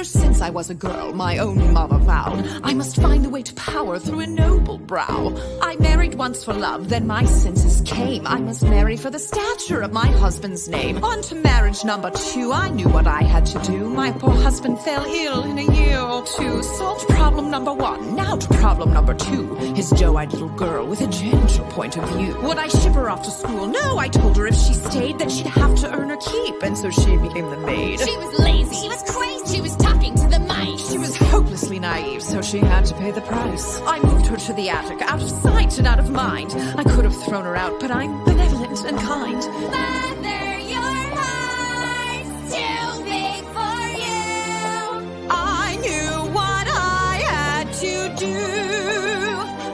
Ever since I was a girl, my own mother vowed I must find the way to power through a noble brow. I married once for love, then my senses came. I must marry for the stature of my husband's name. On to marriage number 2, I knew what I had to do. My poor husband fell ill in a year or 2. Solved problem number 1, now to problem number 2. His doe-eyed little girl with a gentle point of view. Would I ship her off to school? No, I told her if she stayed that she'd have to earn her keep, and so she became the maid. She was lazy, she was crazy, she was talking to the mice. She was hopelessly naive, so she had to pay the price. I moved her to the attic, out of sight and out of mind. I could have thrown her out, but I'm benevolent and kind. Mother, your heart's too big for you. I knew what I had to do.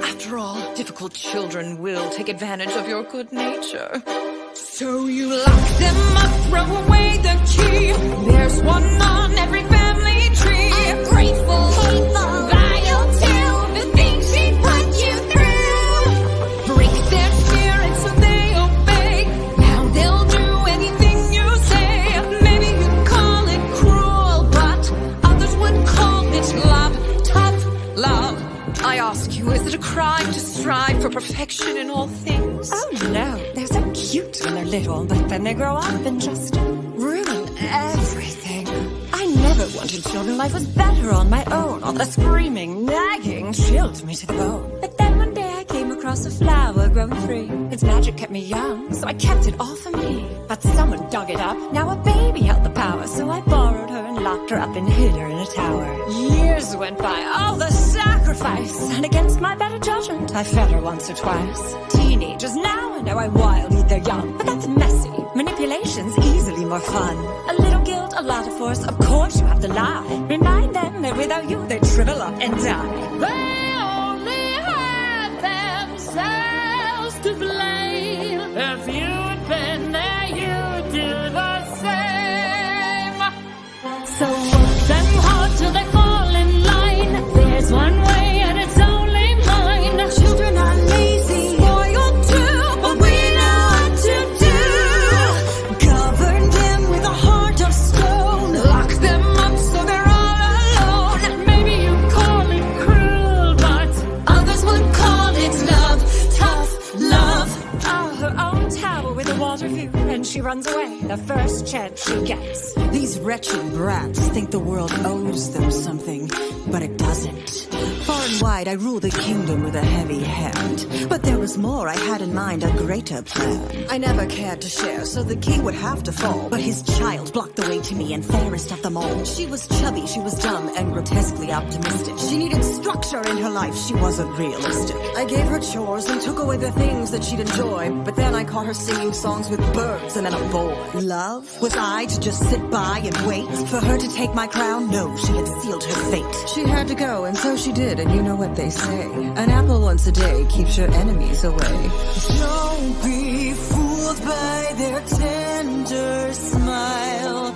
After all, difficult children will take advantage of your good nature. So you lock them up, throw away the key. There's one on every family tree. Ungrateful, hateful, vile too. The things she put you through. Break their spirit so they obey. Now they'll do anything you say. Maybe you'd call it cruel, but others would call it love, tough love. I ask you, is it a crime to strive for perfection in all things? Oh no, they're so cute when they're little, but then they grow up and just ruin everything. I never wanted children, life was better on my own. All the screaming, nagging chilled me to the bone. But then one day I came across a flower growing free. Its magic kept me young, so I kept it all for me. But someone dug it up, now a baby held the power. So I borrowed her and locked her up and hid her in a tower. Years went by, all the sacrifice, and against my better judgment, I fed her once or twice. Teenagers now, I know I wild eat their young, but that's messy. Manipulation's easily more fun. A little guilt, a lot of force, of course you have to lie. Remind them that without you, they'd shrivel up and die. They only had themselves to blame. If you'd been there, you'd do the same. So work them hard till they fall in line. There's one way and it's only mine. Children are lazy, spoiled too, but we know what to do. Govern them with a heart of stone. Lock them up so they're all alone. Maybe you call it cruel, but Others would call it love, tough love. Oh, her own tower with a water view, and she runs away the first chance she gets. These wretched brats think the world owes them something, but it doesn't. Far and wide, I rule the kingdom with a heavy hand. But there was more, I had in mind a greater plan. I never cared to share, so the king would have to fall. But his child blocked the way to me, and fairest of them all. She was chubby, she was dumb, and grotesquely optimistic. She needed structure in her life, she wasn't realistic. I gave her chores and took away the things that she'd enjoy. But then I caught her singing songs with birds and then a boy. Love? Was I to just sit by and wait for her to take my crown? No, she had sealed her fate. She had to go, and so she did, and you know what they say. An apple once a day keeps your enemies away. Don't be fooled by their tender smile.